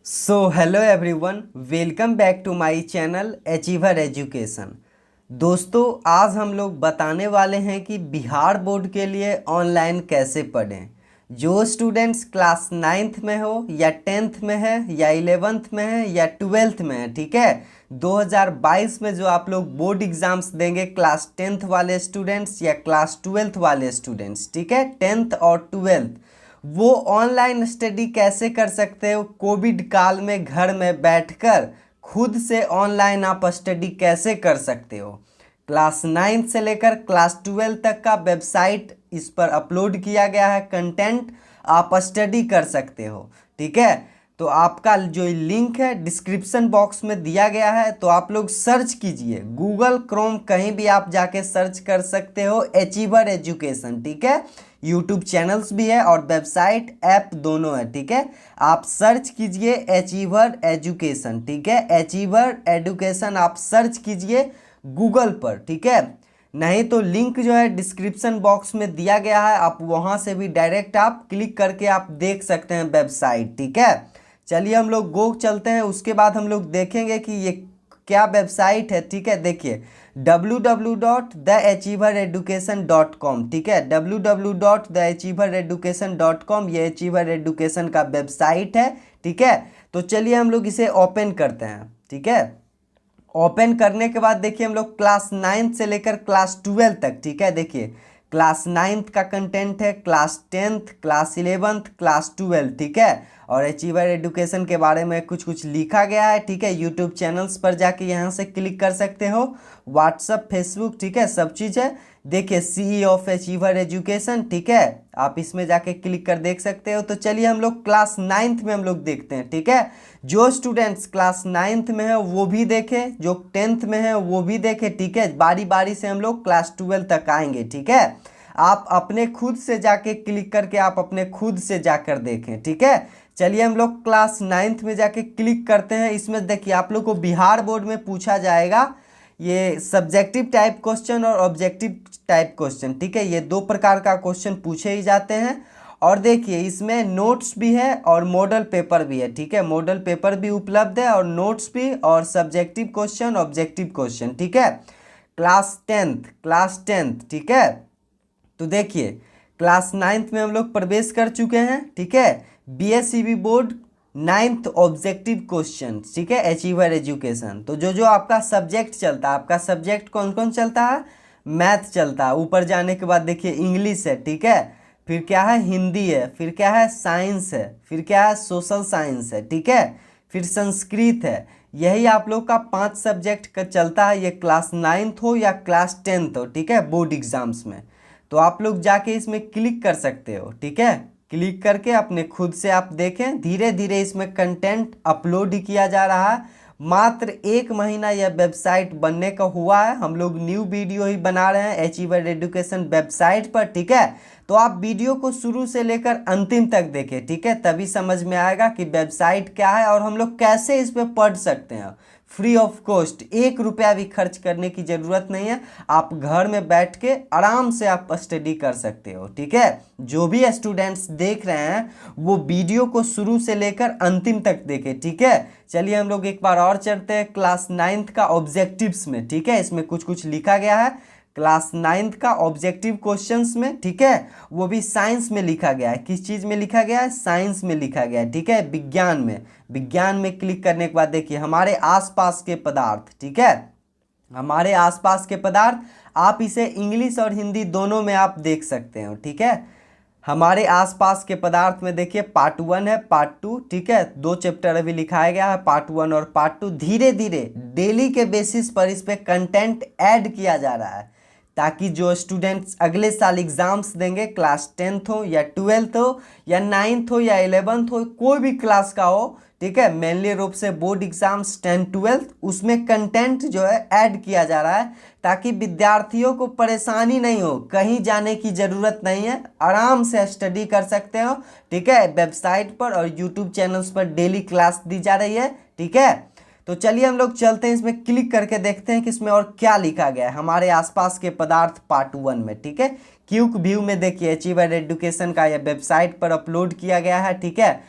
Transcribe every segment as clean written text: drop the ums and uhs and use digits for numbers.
Hello everyone, welcome back to my channel Achiever Education. दोस्तों, आज हम लोग बताने वाले हैं कि बिहार बोर्ड के लिए ऑनलाइन कैसे पढ़ें। जो स्टूडेंट्स क्लास 9th में हो या 10th में है या 11th में है या 12th में है, ठीक है। 2022 में जो आप लोग बोर्ड एग्जाम्स देंगे, क्लास 10th वाले स्टूडेंट्स या क्लास 12th वाले स्टूडेंट्स, ठीक है, 10th और 12th, वो ऑनलाइन स्टडी कैसे कर सकते हो। कोविड काल में घर में बैठकर खुद से ऑनलाइन आप स्टडी कैसे कर सकते हो। क्लास 9 से लेकर क्लास 12 तक का वेबसाइट इस पर अपलोड किया गया है, कंटेंट आप स्टडी कर सकते हो, ठीक है। तो आपका जो लिंक है डिस्क्रिप्शन बॉक्स में दिया गया है, तो आप लोग सर्च कीजिए, गूगल क्रोम कहीं भी आप जाके सर्च कर सकते हो अचीवर एजुकेशन, ठीक है। यूट्यूब चैनल्स भी है और वेबसाइट ऐप दोनों है, ठीक है। आप सर्च कीजिए अचीवर एजुकेशन, ठीक है, अचीवर एजुकेशन आप सर्च कीजिए गूगल पर, ठीक है। नहीं तो लिंक जो है डिस्क्रिप्शन बॉक्स में दिया गया है, आप वहां से भी डायरेक्ट आप क्लिक करके आप देख सकते हैं वेबसाइट, ठीक है। चलिए हम लोग गो चलते हैं, उसके बाद हम लोग देखेंगे कि ये क्या वेबसाइट है, ठीक है। देखिए www.theachievereducation.com, ठीक है, www.theachievereducation.com ये अचीवर एडुकेशन का वेबसाइट है, ठीक है। तो चलिए हम लोग इसे ओपन करते हैं, ठीक है। ओपन करने के बाद देखिए हम लोग क्लास 9 से लेकर क्लास 12 तक, ठीक है। देखिए क्लास 9 का कंटेंट है, class 10th, class 11th, class 12, ठीक है। और अचीवर एजुकेशन के बारे में कुछ कुछ लिखा गया है, ठीक है। यूट्यूब चैनल्स पर जाके यहाँ से क्लिक कर सकते हो, व्हाट्सअप, फेसबुक, ठीक है, सब चीज़ है। देखिए सीई ऑफ अचीवर एजुकेशन, ठीक है, आप इसमें जाके क्लिक कर देख सकते हो। तो चलिए हम लोग क्लास 9th में हम लोग देखते हैं, ठीक है। जो स्टूडेंट्स क्लास 9th में है वो भी देखें, जो 10th में है वो भी देखें, ठीक है। बारी बारी से हम लोग क्लास 12 तक आएंगे, ठीक है। आप अपने खुद से जाके क्लिक करके आप अपने खुद से जाकर देखें, ठीक है। चलिए हम लोग क्लास 9th में जाके क्लिक करते हैं। इसमें देखिए आप लोग को बिहार बोर्ड में पूछा जाएगा ये सब्जेक्टिव टाइप क्वेश्चन और ऑब्जेक्टिव टाइप क्वेश्चन, ठीक है। ये दो प्रकार का क्वेश्चन पूछे ही जाते हैं। और देखिए इसमें नोट्स भी है और मॉडल पेपर भी है, ठीक है। मॉडल पेपर भी उपलब्ध है और नोट्स भी, और सब्जेक्टिव क्वेश्चन, ऑब्जेक्टिव क्वेश्चन, ठीक है। क्लास 10th, ठीक है। तो देखिए क्लास 9th में हम लोग प्रवेश कर चुके हैं, ठीक है। BSEB board 9th objective question, ठीक है, अचीवर एजुकेशन। तो जो जो आपका सब्जेक्ट चलता है, आपका सब्जेक्ट कौन कौन चलता है, मैथ चलता है। ऊपर जाने के बाद देखिए इंग्लिश है, ठीक है, फिर क्या है, हिंदी है, फिर क्या है, साइंस है, फिर क्या है, सोशल साइंस है, ठीक है, फिर संस्कृत है। यही आप लोग का 5 सब्जेक्ट का चलता है, ये क्लास 9th हो या क्लास 10th हो, ठीक है, बोर्ड एग्जाम्स में। तो आप लोग जाके इसमें क्लिक कर सकते हो, ठीक है। क्लिक करके अपने खुद से आप देखें, धीरे धीरे इसमें कंटेंट अपलोड ही किया जा रहा है। मात्र 1 महीना यह वेबसाइट बनने का हुआ है, हम लोग न्यू वीडियो ही बना रहे हैं अचीवर एजुकेशन वेबसाइट पर, ठीक है। तो आप वीडियो को शुरू से लेकर अंतिम तक देखें, ठीक है, तभी समझ में आएगा कि वेबसाइट क्या है और हम लोग कैसे इस पर पढ़ सकते हैं। फ्री ऑफ कॉस्ट, 1 रुपया भी खर्च करने की ज़रूरत नहीं है। आप घर में बैठ के आराम से आप स्टडी कर सकते हो, ठीक है। जो भी स्टूडेंट्स देख रहे हैं वो वीडियो को शुरू से लेकर अंतिम तक देखें, ठीक है। चलिए हम लोग एक बार और चलते हैं क्लास 9th का ऑब्जेक्टिव्स में, ठीक है। इसमें कुछ कुछ लिखा गया है क्लास 9th का ऑब्जेक्टिव क्वेश्चंस में, ठीक है। वो भी साइंस में लिखा गया है। किस चीज़ में लिखा गया है, साइंस में लिखा गया है, ठीक है, विज्ञान में। विज्ञान में क्लिक करने के बाद देखिए हमारे आसपास के पदार्थ, ठीक है, हमारे आसपास के पदार्थ, आप इसे इंग्लिश और हिंदी दोनों में आप देख सकते हो, ठीक है। हमारे आसपास के पदार्थ में देखिए पार्ट 1 है, पार्ट 2, ठीक है, 2 चैप्टर अभी लिखाया गया है, पार्ट 1 और पार्ट 2। धीरे धीरे डेली के बेसिस पर इस पे कंटेंट ऐड किया जा रहा है, ताकि जो स्टूडेंट्स अगले साल एग्जाम्स देंगे, क्लास 10th हो या 12th हो या 9th हो या 11th हो, कोई भी क्लास का हो, ठीक है, मेनली रूप से बोर्ड एग्जाम्स 10th 12th, उसमें कंटेंट जो है ऐड किया जा रहा है, ताकि विद्यार्थियों को परेशानी नहीं हो, कहीं जाने की ज़रूरत नहीं है, आराम से स्टडी कर सकते हो, ठीक है। वेबसाइट पर और यूट्यूब चैनल्स पर डेली क्लास दी जा रही है, ठीक है। तो चलिए हम लोग चलते हैं, इसमें क्लिक करके देखते हैं कि इसमें और क्या लिखा गया है हमारे आसपास के पदार्थ पार्ट 1 में, ठीक है। क्विक व्यू में देखिए अचीवर एजुकेशन का यह वेबसाइट पर अपलोड किया गया है, ठीक है।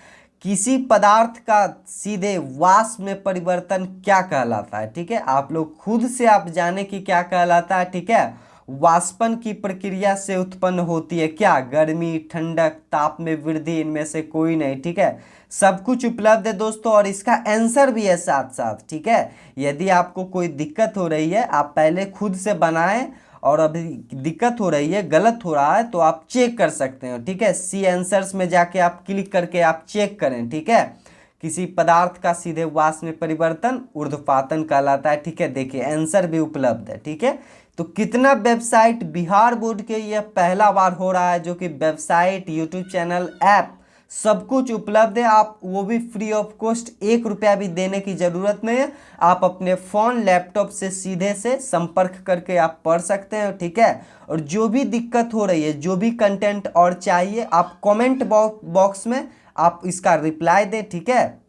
किसी पदार्थ का सीधे वाष्प में परिवर्तन क्या कहलाता है, ठीक है। आप लोग खुद से आप जाने कि क्या कहलाता है, ठीक है। वाष्पन की प्रक्रिया से उत्पन्न होती है क्या, गर्मी, ठंडक, ताप में वृद्धि, इनमें से कोई नहीं, ठीक है। सब कुछ उपलब्ध है दोस्तों, और इसका आंसर भी है साथ साथ, ठीक है। यदि आपको कोई दिक्कत हो रही है, आप पहले खुद से बनाएं, और अभी दिक्कत हो रही है, गलत हो रहा है, तो आप चेक कर सकते हो, ठीक है। सी आंसर्स में जाके आप क्लिक करके आप चेक करें, ठीक है। किसी पदार्थ का सीधे वाष्प में परिवर्तन ऊर्ध्वपातन कहलाता है, ठीक है। देखिए आंसर भी उपलब्ध है, ठीक है। तो कितना वेबसाइट बिहार बोर्ड के यह पहला बार हो रहा है, जो कि वेबसाइट, यूट्यूब चैनल, ऐप सब कुछ उपलब्ध है। आप वो भी फ्री ऑफ कॉस्ट, 1 रुपया भी देने की ज़रूरत नहीं है। आप अपने फ़ोन, लैपटॉप से सीधे से संपर्क करके आप पढ़ सकते हैं, ठीक है। और जो भी दिक्कत हो रही है, जो भी कंटेंट और चाहिए, आप कमेंट बॉक्स में आप इसका रिप्लाई दें, ठीक है।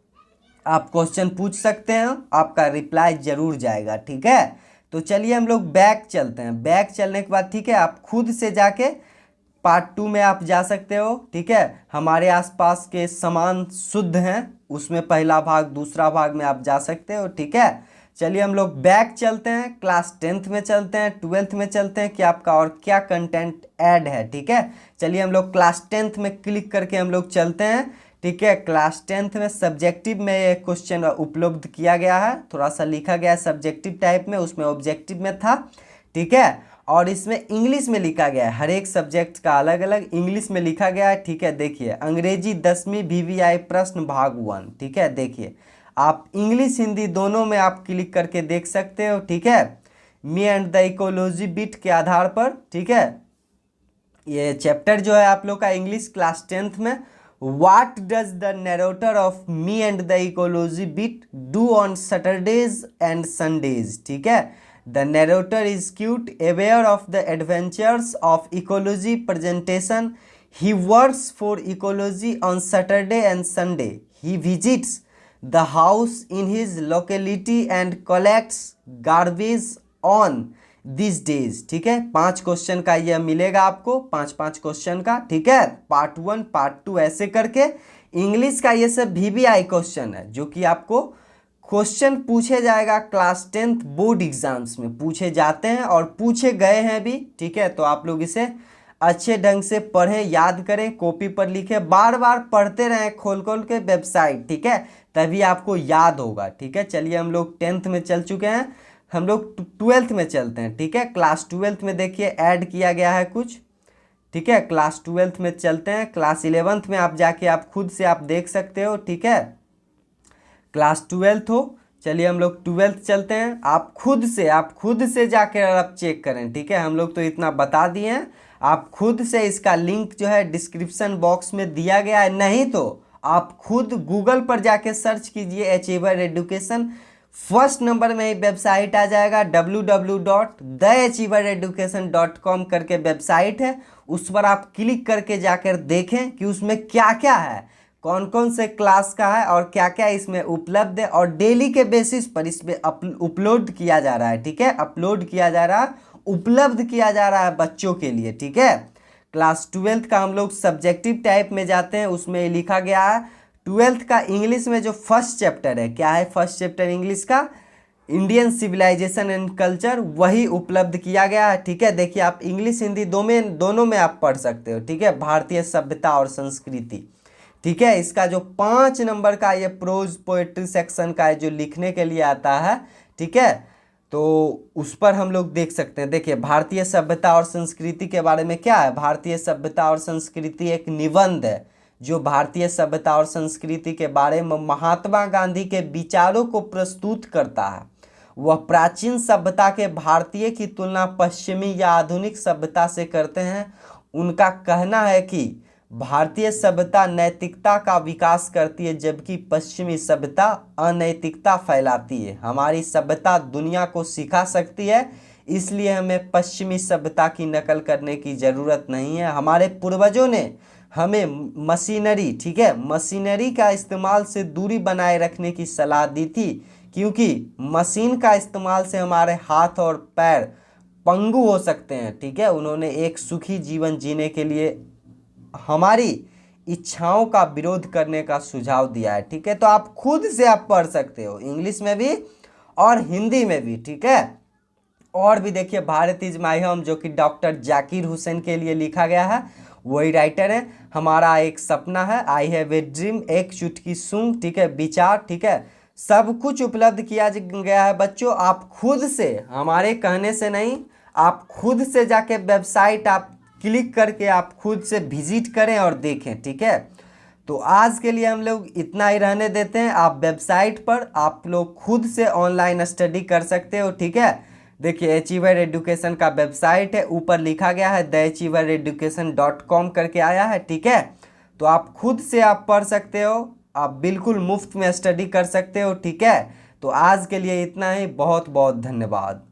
आप क्वेश्चन पूछ सकते हैं, आपका रिप्लाई जरूर जाएगा, ठीक है। तो चलिए हम लोग बैक चलते हैं। बैक चलने के बाद, ठीक है, आप खुद से जाके पार्ट 2 में आप जा सकते हो, ठीक है। हमारे आसपास के सामान शुद्ध हैं, उसमें पहला भाग, दूसरा भाग में आप जा सकते हो, ठीक है। चलिए हम लोग बैक चलते हैं, क्लास 10th में चलते हैं, 12th में चलते हैं कि आपका और क्या कंटेंट ऐड है, ठीक है। चलिए हम लोग क्लास 10th में क्लिक करके हम लोग चलते हैं, ठीक है। क्लास 10th में सब्जेक्टिव में एक क्वेश्चन उपलब्ध किया गया है, थोड़ा सा लिखा गया है सब्जेक्टिव टाइप में, उसमें ऑब्जेक्टिव में था, ठीक है। और इसमें इंग्लिश में लिखा गया है, हर एक सब्जेक्ट का अलग अलग इंग्लिश में लिखा गया है, ठीक है। देखिए अंग्रेजी 10वीं VVI प्रश्न भाग 1, ठीक है। देखिए आप इंग्लिश हिंदी दोनों में आप क्लिक करके देख सकते हो, ठीक है। Me and the ecology bit के आधार पर, ठीक है। ये चैप्टर जो है आप लोग का इंग्लिश क्लास 10th में, what does the narrator of me and the ecology bit do on Saturdays and Sundays, ठीक है। The narrator is cute, aware of the adventures of ecology presentation, he works for ecology on Saturday and Sunday, he visits the house in his locality and collects garbage on this days, ठीक है। 5 question का यह मिलेगा आपको, 5 question का, ठीक है। Part 1, part 2 ऐसे करके। इंग्लिश का ये सब VVI क्वेश्चन है, जो कि आपको क्वेश्चन पूछे जाएगा क्लास 10th बोर्ड एग्जाम्स में, पूछे जाते हैं और पूछे गए हैं भी, ठीक है। तो आप लोग इसे अच्छे ढंग से पढ़ें, याद करें, कॉपी पर लिखें, बार बार पढ़ते रहें खोल खोल के वेबसाइट, ठीक है, तभी आपको याद होगा, ठीक है। चलिए हम लोग 10th में चल चुके हैं, हम लोग 12th में चलते हैं, ठीक है। क्लास 12th में देखिए ऐड किया गया है कुछ, ठीक है। क्लास 12th में चलते हैं, क्लास 11th में आप जाके आप खुद से आप देख सकते हो, ठीक है। क्लास 12th हो, चलिए हम लोग 12th चलते हैं। आप खुद से जाकर आप चेक करें, ठीक है। हम लोग तो इतना बता दिए हैं, आप खुद से, इसका लिंक जो है डिस्क्रिप्शन बॉक्स में दिया गया है, नहीं तो आप खुद गूगल पर जाके सर्च कीजिए अचीवर एजुकेशन, फर्स्ट नंबर में ही वेबसाइट आ जाएगा, www.theachievereducation.com करके वेबसाइट है, उस पर आप क्लिक करके जाकर देखें कि उसमें क्या क्या है, कौन कौन से क्लास का है और क्या क्या इसमें उपलब्ध है, और डेली के बेसिस पर इसमें अपलोड किया जा रहा है, ठीक है। अपलोड किया जा रहा है, उपलब्ध किया जा रहा है बच्चों के लिए, ठीक है। क्लास 12th का हम लोग सब्जेक्टिव टाइप में जाते हैं, उसमें लिखा गया है 12th का इंग्लिश में जो फर्स्ट चैप्टर है, क्या है फर्स्ट चैप्टर इंग्लिश का, इंडियन सिविलाइजेशन एंड कल्चर, वही उपलब्ध किया गया है, ठीक है। देखिए आप इंग्लिश हिंदी दोनों में आप पढ़ सकते हो, ठीक है। भारतीय सभ्यता और संस्कृति, ठीक है। इसका जो 5 नंबर का ये प्रोज पोएट्री सेक्शन का है, जो लिखने के लिए आता है, ठीक है, तो उस पर हम लोग देख सकते हैं। देखिए भारतीय सभ्यता और संस्कृति के बारे में क्या है, भारतीय सभ्यता और संस्कृति एक निबंध है, जो भारतीय सभ्यता और संस्कृति के बारे में महात्मा गांधी के विचारों को प्रस्तुत करता है। वह प्राचीन सभ्यता के भारतीय की तुलना पश्चिमी या आधुनिक सभ्यता से करते हैं। उनका कहना है कि भारतीय सभ्यता नैतिकता का विकास करती है, जबकि पश्चिमी सभ्यता अनैतिकता फैलाती है। हमारी सभ्यता दुनिया को सिखा सकती है, इसलिए हमें पश्चिमी सभ्यता की नकल करने की ज़रूरत नहीं है। हमारे पूर्वजों ने हमें मशीनरी, ठीक है, मशीनरी का इस्तेमाल से दूरी बनाए रखने की सलाह दी थी, क्योंकि मशीन का इस्तेमाल से हमारे हाथ और पैर पंगु हो सकते हैं, ठीक है। उन्होंने एक सुखी जीवन जीने के लिए हमारी इच्छाओं का विरोध करने का सुझाव दिया है। ठीक है, तो आप खुद से आप पढ़ सकते हो, इंग्लिश में भी और हिंदी में भी। ठीक है, और भी देखिए भारत इज माई होम, जो कि डॉक्टर जाकिर हुसैन के लिए लिखा गया है, वही राइटर है। हमारा एक सपना है, आई हैव ए ड्रीम, एक चुटकी सूंघ, ठीक है, विचार, ठीक है, सब कुछ उपलब्ध किया गया है बच्चों। आप खुद से, हमारे कहने से नहीं, आप खुद से जाके वेबसाइट आप क्लिक करके आप खुद से विजिट करें और देखें। ठीक है, तो आज के लिए हम लोग इतना ही रहने देते हैं। आप वेबसाइट पर आप लोग खुद से ऑनलाइन स्टडी कर सकते हो। ठीक है, देखिए अचीवर एजुकेशन का वेबसाइट है, ऊपर लिखा गया है theachievereducation.com करके आया है। ठीक है, तो आप खुद से आप पढ़ सकते हो, आप बिल्कुल मुफ्त में स्टडी कर सकते हो। ठीक है, तो आज के लिए इतना ही, बहुत बहुत धन्यवाद।